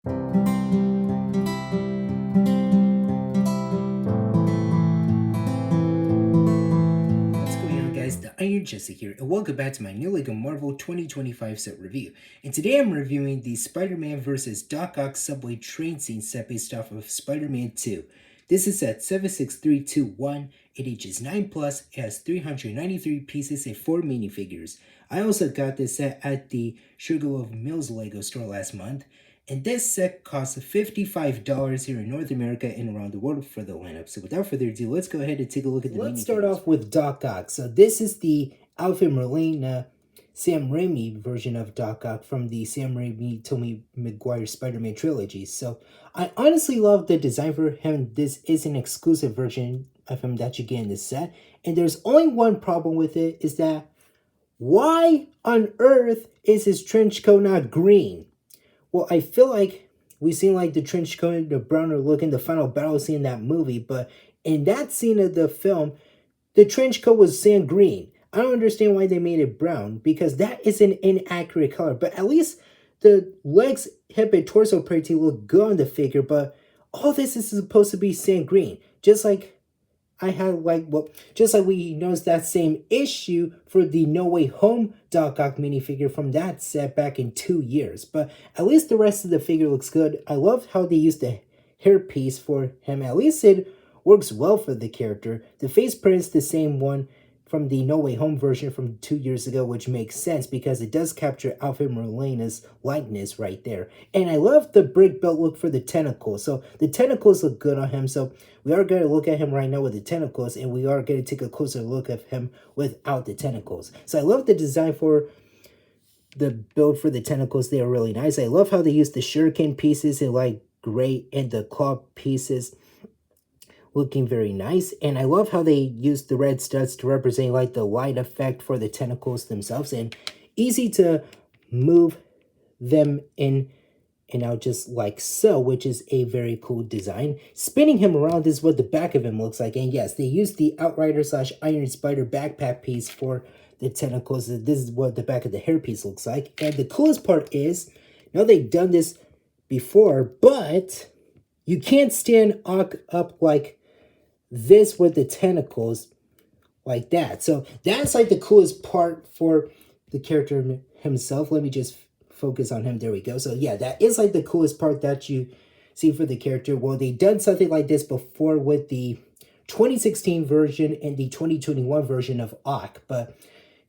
What's going on, guys? The Iron Jesse here, and welcome back to my new LEGO Marvel 2025 set review. And today I'm reviewing the Spider-Man vs. Doc Ock subway train scene set based off of Spider-Man 2. This is set 76321. It ages 9 plus. It has 393 pieces and 4 minifigures. I also got this set at the Sugarloaf Mills LEGO store last month. And this set costs $55 here in North America and around the world for the lineup. So without further ado, let's go ahead and take a look at the Let's start off with Doc Ock. So this is the Alfred Molina Sam Raimi version of Doc Ock from the Sam Raimi Tobey Maguire Spider-Man trilogy. So I honestly love the design for him. This is an exclusive version of him that you get in this set. And there's only one problem with it, is that why on earth is his trench coat not green? Well, I feel like we've seen like the trench coat, the browner look in the final battle scene in that movie, but in that scene of the film, the trench coat was sand green. I don't understand why they made it brown, because that is an inaccurate color. But at least the legs, hip, and torso pretty look good on the figure, but all this is supposed to be sand green. Just like I had just like we noticed that same issue for the No Way Home Doc Ock minifigure from that set back in 2 years. But at least the rest of the figure looks good. I love how they used the hairpiece for him. At least it works well for the character. The face print is the same one from the No Way Home version from 2 years ago, which makes sense because it does capture Alfred Molina's likeness right there. And I love the brick belt look for the tentacles. So the tentacles look good on him. So we are going to look at him right now with the tentacles, and we are going to take a closer look at him without the tentacles. So I love the design for the build for the tentacles. They are really nice. I love how they use the shuriken pieces in like gray and the claw pieces looking very nice. And I love how they use the red studs to represent like the light effect for the tentacles themselves, and easy to move them in and out just like so, which is a very cool design. Spinning him around is what the back of him looks like. And yes, they used the Outrider / Iron Spider backpack piece for the tentacles. This is what the back of the hairpiece looks like. And the coolest part is, now they've done this before, but you can't stand Ock up like this with the tentacles like that. So that's like the coolest part for the character himself. Let me just focus on him. There we go. So yeah, that is like the coolest part that you see for the character. Well, they've done something like this before with the 2016 version and the 2021 version of Ock. But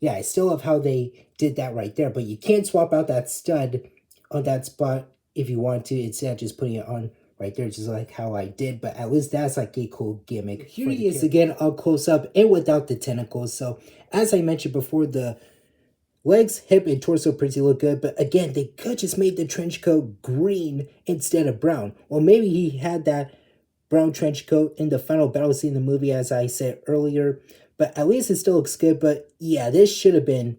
yeah, I still love how they did that right there. But you can't swap out that stud on that spot if you want to, instead of just putting it on right there, just like how I did. But at least that's like a cool gimmick. Here he is again up close up and without the tentacles. So as I mentioned before, the legs, hip, and torso pretty look good, but again, they could just made the trench coat green instead of brown. Or maybe he had that brown trench coat in the final battle scene in the movie, as I said earlier. But at least it still looks good. But yeah, this should have been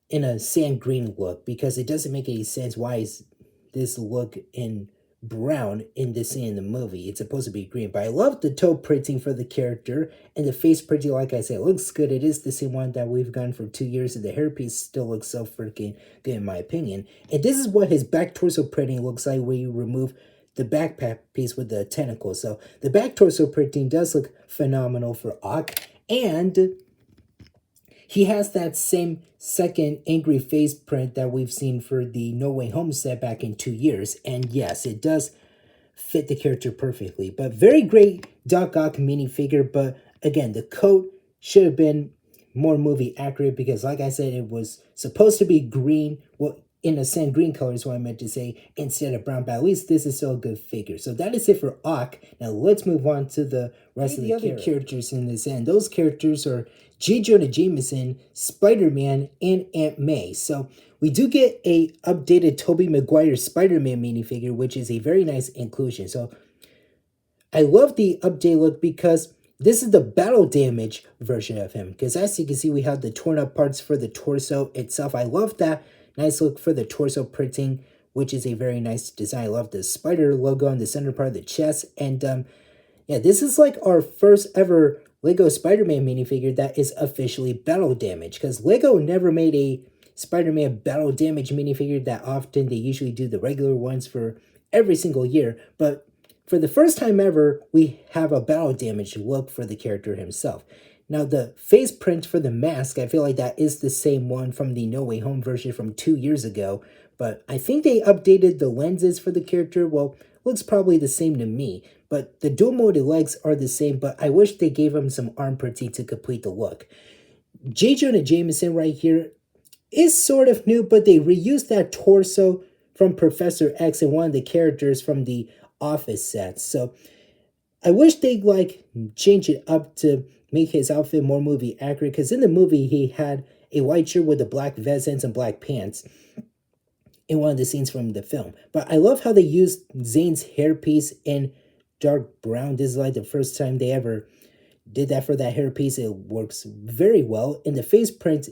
in a sand green look, because it doesn't make any sense why is this look in brown in this scene in the movie. It's supposed to be green. But I love the toe printing for the character, and the face printing, like I said, looks good. It is the same one that we've gotten for 2 years, and the hairpiece still looks so freaking good in my opinion. And this is what his back torso printing looks like when you remove the backpack piece with the tentacles. So the back torso printing does look phenomenal for Ock, and he has that same second angry face print that we've seen for the No Way Home set back in 2 years. And yes, it does fit the character perfectly. But very great Doc Ock minifigure. But again, the coat should have been more movie accurate, because like I said, it was supposed to be green. Well, in a sand green color is what I meant to say, instead of brown. But at least this is still a good figure. So that is it for Ock. Now let's move on to the rest of the other characters in this end. Those characters are J. Jonah Jameson, Spider-Man, and Aunt May. So we do get a updated Tobey Maguire Spider-Man minifigure, which is a very nice inclusion. So I love the update look, because this is the battle damage version of him. Because as you can see, we have the torn up parts for the torso itself. I love that nice look for the torso printing, which is a very nice design. I love the spider logo on the center part of the chest. And yeah, this is like our first ever Lego Spider-Man minifigure that is officially battle damage, because Lego never made a Spider-Man battle damage minifigure that often. They usually do the regular ones for every single year, but for the first time ever, we have a battle damage look for the character himself. Now, the face print for the mask, I feel like that is the same one from the No Way Home version from 2 years ago, but I think they updated the lenses for the character. Well, looks probably the same to me, but the dual molded legs are the same, but I wish they gave him some arm printing to complete the look. J. Jonah Jameson right here is sort of new, but they reused that torso from Professor X and one of the characters from the Office sets. So I wish they'd like change it up to make his outfit more movie accurate, because in the movie he had a white shirt with a black vest and some black pants in one of the scenes from the film. But I love how they used Zane's hairpiece in dark brown. This is like the first time they ever did that for that hairpiece. It works very well. And the face print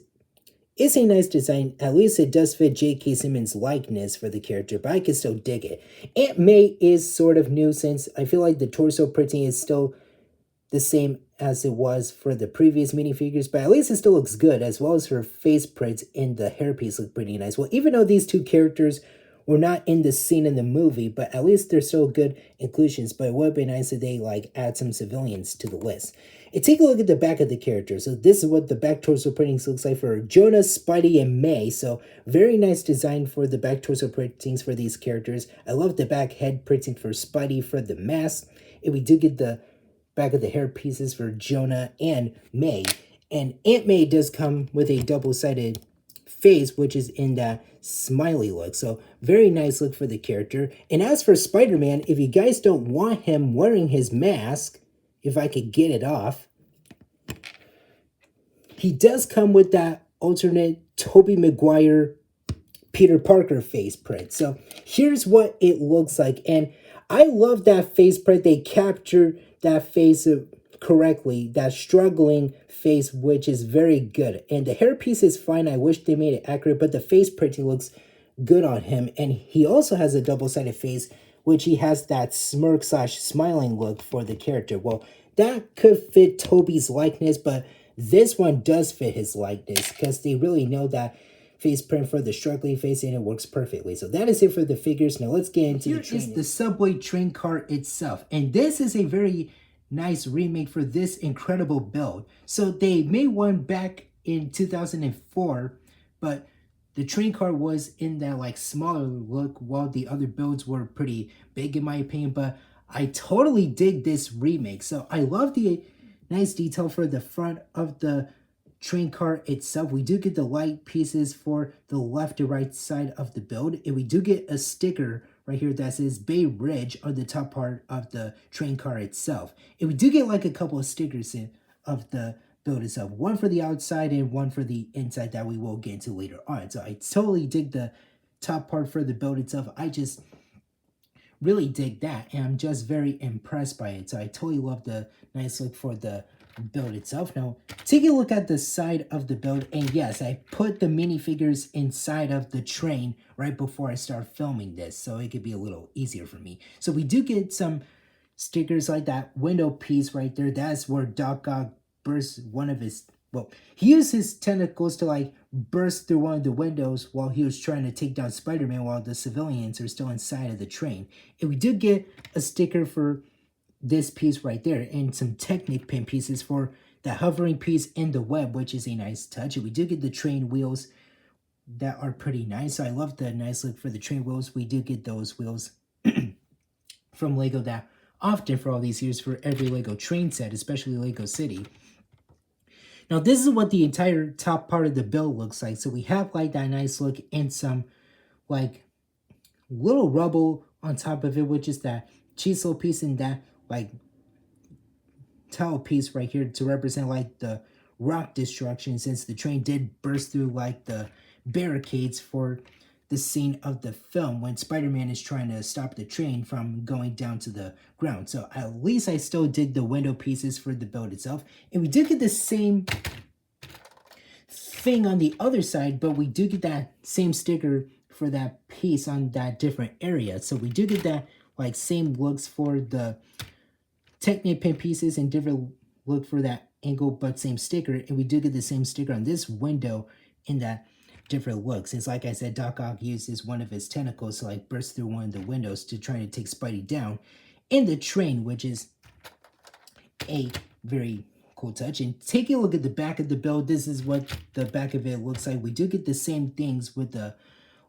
is a nice design. At least it does fit J.K. Simmons' likeness for the character, but I can still dig it. Aunt May is sort of new, since I feel like the torso printing is still the same as it was for the previous minifigures, but at least it still looks good, as well as her face print and the hairpiece look pretty nice. Well, even though these two characters were not in the scene in the movie, but at least they're still good inclusions. But it would have been nice if they like add some civilians to the list. And take a look at the back of the character. So this is what the back torso printings looks like for Jonah, Spidey, and May. So very nice design for the back torso printings for these characters. I love the back head printing for Spidey for the mask. And we do get the back of the hair pieces for Jonah and May. And Aunt May does come with a double-sided face, which is in that smiley look. So very nice look for the character. And as for Spider-Man, if you guys don't want him wearing his mask, if I could get it off, he does come with that alternate Tobey Maguire Peter Parker face print. So here's what it looks like. And I love that face print. They captured that face correctly, that struggling face, which is very good. And the hairpiece is fine. I wish they made it accurate, but the face printing looks good on him. And he also has a double-sided face, which he has that smirk / smiling look for the character. Well, that could fit Tobey's likeness, but this one does fit his likeness, because they really know that face print for the struggling face, and it works perfectly. So that is it for the figures. Now let's get into the train. Here is the subway train car itself, and this is a very nice remake for this incredible build. So they made one back in 2004, but the train car was in that like smaller look, while the other builds were pretty big in my opinion. But I totally dig this remake. So I love the nice detail for the front of the train car itself. We do get the light pieces for the left and right side of the build, and we do get a sticker right here that says Bay Ridge on the top part of the train car itself. And we do get like a couple of stickers of the build itself, one for the outside and one for the inside that we will get into later on. So I totally dig the top part for the build itself. I just really dig that, and I'm just very impressed by it. So I totally love the nice look for the build itself. Now, take a look at the side of the build, and yes, I put the minifigures inside of the train right before I start filming this, so it could be a little easier for me. So we do get some stickers like that window piece right there. That's where Doc Ock bursts one of his, well, he used his tentacles to like burst through one of the windows while he was trying to take down Spider-Man while the civilians are still inside of the train. And we did get a sticker for this piece right there, and some Technic pin pieces for the hovering piece and the web, which is a nice touch. And we do get the train wheels that are pretty nice. So I love the nice look for the train wheels. We do get those wheels from Lego that often for all these years for every Lego train set, especially Lego City. Now this is what the entire top part of the build looks like. So we have like that nice look and some like little rubble on top of it, which is that chisel piece and that like towel piece right here to represent like the rock destruction, since the train did burst through like the barricades for the scene of the film when Spider-Man is trying to stop the train from going down to the ground. So at least I still did the window pieces for the build itself. And we did get the same thing on the other side, but we do get that same sticker for that piece on that different area. So we do get that like same looks for the Technic pin pieces and different look for that angle, but same sticker. And we do get the same sticker on this window in that different looks. Since, like I said, Doc Ock uses one of his tentacles to like burst through one of the windows to try to take Spidey down in the train, which is a very cool touch. And take a look at the back of the build. This is what the back of it looks like. We do get the same things with the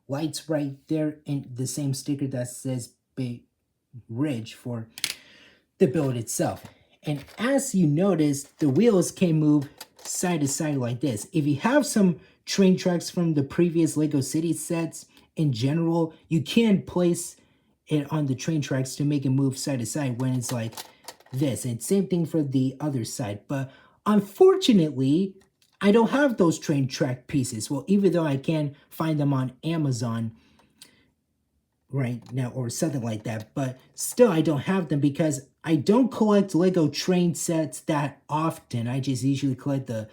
lights right there and the same sticker that says Bay Ridge for the build itself. And as you notice, the wheels can move side to side like this. If you have some train tracks from the previous Lego City sets in general, you can place it on the train tracks to make it move side to side when it's like this. And same thing for the other side. But unfortunately, I don't have those train track pieces. Well, even though I can find them on Amazon right now or something like that, but still I don't have them because I don't collect Lego train sets that often. I just usually collect the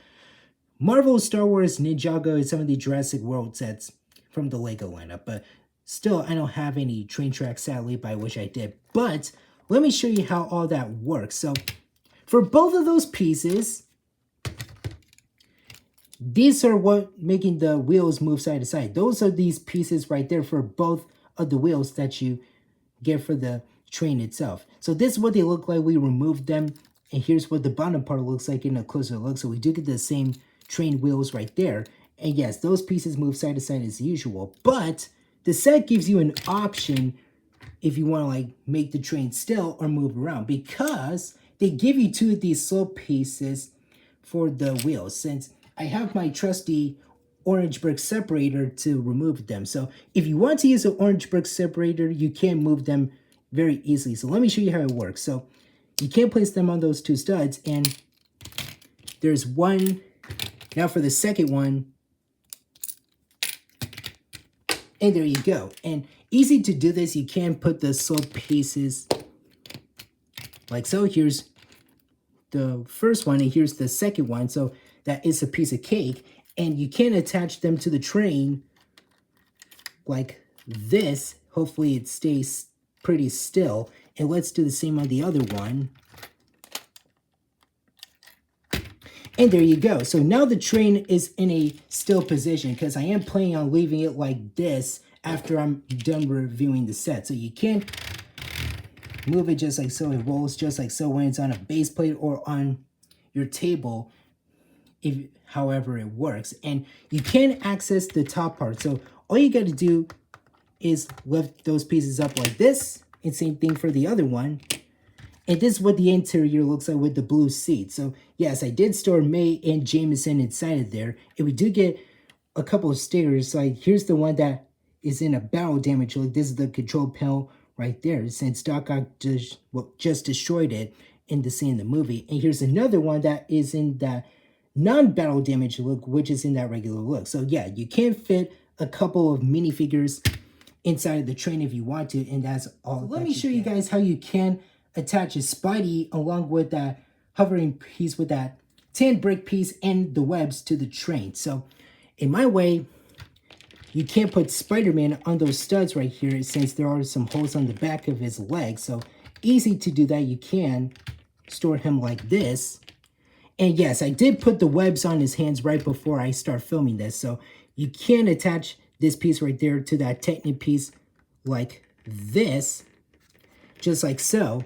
Marvel, Star Wars, Ninjago, and some of the Jurassic World sets from the Lego lineup. But still, I don't have any train tracks, sadly, but I wish I did. But let me show you how all that works. So for both of those pieces, these are what making the wheels move side to side. Those are these pieces right there for both of the wheels that you get for the train itself. So this is what they look like. We removed them, and here's what the bottom part looks like in a closer look. So we do get the same train wheels right there. And yes, those pieces move side to side as usual, but the set gives you an option if you want to like make the train still or move around, because they give you two of these slope pieces for the wheels, since I have my trusty orange brick separator to remove them. So if you want to use an orange brick separator, you can move them very easily. So let me show you how it works. So you can place them on those two studs, and there's one. Now for the second one, and there you go. And easy to do this, you can put the slope pieces like so. Here's the first one, and here's the second one. So that is a piece of cake, and you can attach them to the train like this. Hopefully it stays pretty still. And let's do the same on the other one. And there you go. So now the train is in a still position, because I am planning on leaving it like this after I'm done reviewing the set. So you can move it just like so. It rolls just like so when it's on a base plate or on your table, if however it works. And you can access the top part. So all you got to do is lift those pieces up like this. And same thing for the other one. And this is what the interior looks like with the blue seat. So yes, I did store May and Jameson inside of there. And we do get a couple of stickers. Like here's the one that is in a battle damage look. This is the control panel right there, since Doc Ock just destroyed it in the scene in the movie. And here's another one that is in that non-battle damage look, which is in that regular look. So yeah, you can fit a couple of minifigures inside of the train if you want to, and that's all. So let me show you guys how you can attach a Spidey along with that hovering piece with that tin brick piece and the webs to the train. So in my way, you can't put Spider-Man on those studs right here, since there are some holes on the back of his leg. So easy to do that. You can store him like this. And yes, I did put the webs on his hands right before I start filming this. So you can attach this piece right there to that Technic piece like this, just like so.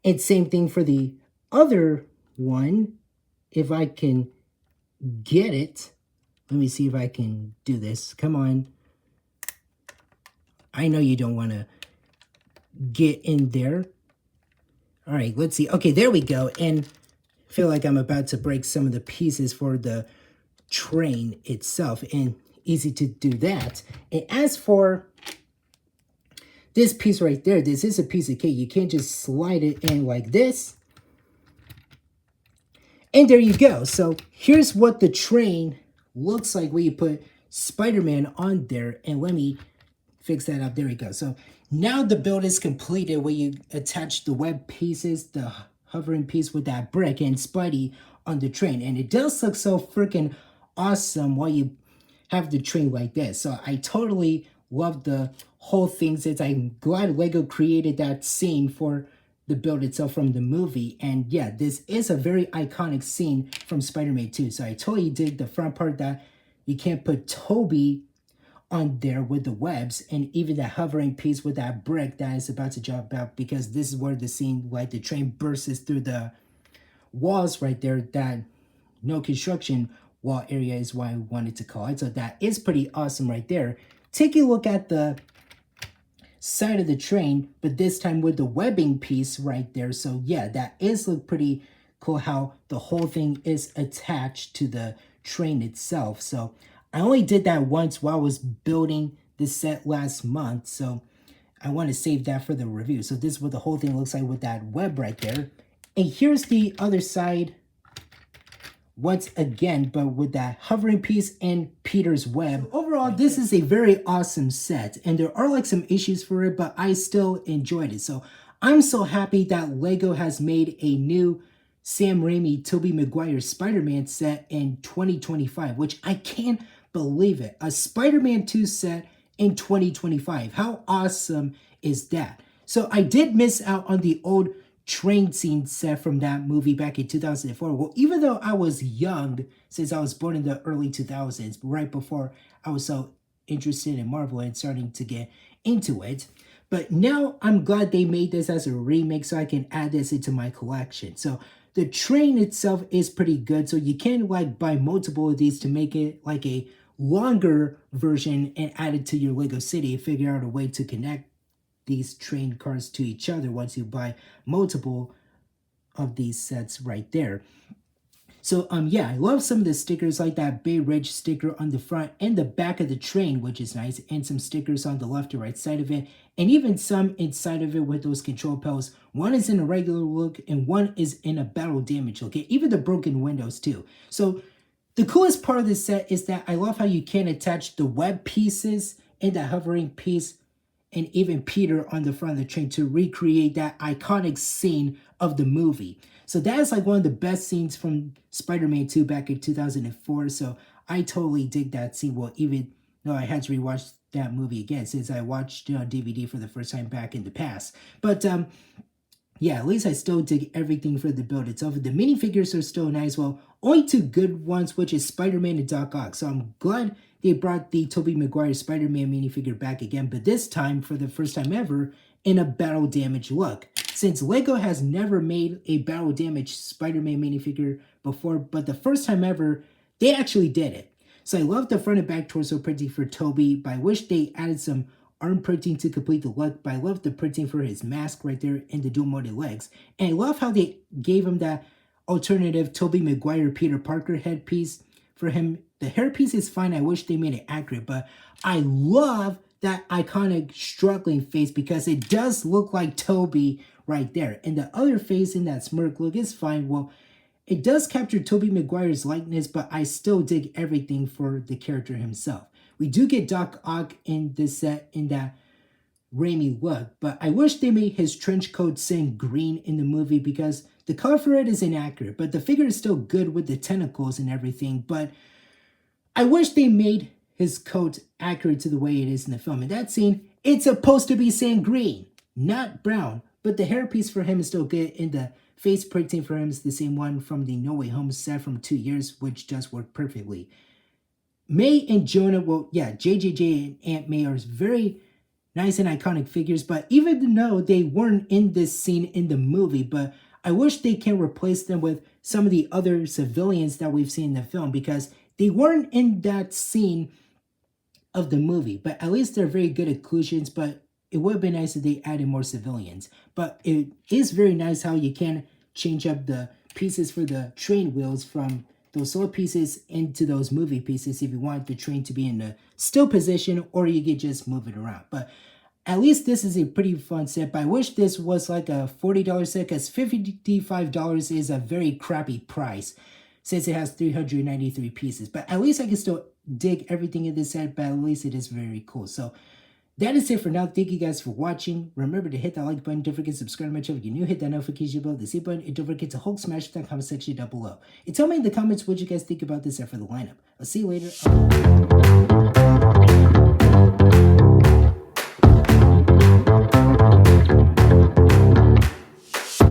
And same thing for the other one. If I can get it. Let me see if I can do this. Come on. I know you don't want to get in there. All right, let's see. Okay, there we go. And I feel like I'm about to break some of the pieces for the train itself. And easy to do that. And as for this piece right there, this is a piece of cake. You can't just slide it in like this. And there you go. So here's what the train looks like when you put Spider-Man on there. And let me fix that up. There we go. So now the build is completed where you attach the web pieces, the hovering piece with that brick, and Spidey on the train. And it does look so freaking awesome while you have the train like this. So I totally love the whole thing, since I'm glad Lego created that scene for the build itself from the movie. And yeah, this is a very iconic scene from Spider-Man 2. So I totally dig the front part that you can't put Toby on there with the webs, and even the hovering piece with that brick that is about to jump out, because this is where the scene, like the train bursts through the walls right there. That no construction wall area is what I wanted to call it. So that is pretty awesome right there. Take a look at the side of the train, but this time with the webbing piece right there. So yeah, that is look pretty cool how the whole thing is attached to the train itself. So I only did that once while I was building this set last month, so I want to save that for the review. So this is what the whole thing looks like with that web right there. And here's the other side once again, but with that hovering piece and Peter's web. So overall, this is a very awesome set, and there are like some issues for it, but I still enjoyed it. So I'm so happy that LEGO has made a new Sam Raimi, Tobey Maguire Spider-Man set in 2025, which I can't believe it. A Spider-Man 2 set in 2025. How awesome is that? So I did miss out on the old train scene set from that movie back in 2004. Well, even though I was young, since I was born in the early 2000s, right before I was so interested in Marvel and starting to get into it. But now I'm glad they made this as a remake so I can add this into my collection. So the train itself is pretty good. So you can like buy multiple of these to make it like a longer version and add it to your Lego City. Figure out a way to connect these train cars to each other once you buy multiple of these sets right there. So yeah, I love some of the stickers, like that Bay Ridge sticker on the front and the back of the train, which is nice, and some stickers on the left and right side of it, and even some inside of it with those control panels. One is in a regular look and one is in a battle damage look, even the broken windows too. So the coolest part of this set is that I love how you can attach the web pieces and the hovering piece and even Peter on the front of the train to recreate that iconic scene of the movie. So that is like one of the best scenes from Spider-Man 2 back in 2004. So I totally dig that scene. Well, even though I had to rewatch that movie again since I watched it on DVD for the first time back in the past. But yeah, at least I still dig everything for the build itself. The minifigures are still nice. Well, only two good ones, which is Spider-Man and Doc Ock. So I'm glad they brought the Tobey Maguire Spider-Man minifigure back again, but this time, for the first time ever, in a battle damage look. Since LEGO has never made a battle damage Spider-Man minifigure before, but the first time ever, they actually did it. So I love the front and back torso printing for Tobey, but I wish they added some arm printing to complete the look, but I love the printing for his mask right there and the dual-molded legs. And I love how they gave him that alternative Tobey Maguire Peter Parker headpiece for him. The hairpiece is fine. I wish they made it accurate, but I love that iconic struggling face because it does look like Tobey right there. And the other face in that smirk look is fine. Well, it does capture Tobey Maguire's likeness, but I still dig everything for the character himself. We do get Doc Ock in this set in that Raimi look, but I wish they made his trench coat sand green in the movie because the color for it is inaccurate, but the figure is still good with the tentacles and everything. But I wish they made his coat accurate to the way it is in the film. In that scene, it's supposed to be sand green, not brown, but the hairpiece for him is still good, and the face printing for him is the same one from the No Way Home set from 2 years, which does work perfectly. May and Jonah, well, yeah, JJJ and Aunt May are very nice and iconic figures, but even though they weren't in this scene in the movie, but I wish they can replace them with some of the other civilians that we've seen in the film because they weren't in that scene of the movie, but at least they're very good inclusions, but it would have been nice if they added more civilians. But it is very nice how you can change up the pieces for the train wheels from those solid pieces into those movie pieces if you want the train to be in a still position, or you could just move it around. But at least this is a pretty fun set, but I wish this was like a $40 set because $55 is a very crappy price since it has 393 pieces. But at least I can still dig everything in this set, but at least it is very cool. So that is it for now. Thank you guys for watching. Remember to hit that like button. Don't forget to subscribe to my channel if you're new. Hit that notification bell, the C button, and don't forget to Hulk smash that comment section down below. And tell me in the comments what you guys think about this set for the lineup. I'll see you later.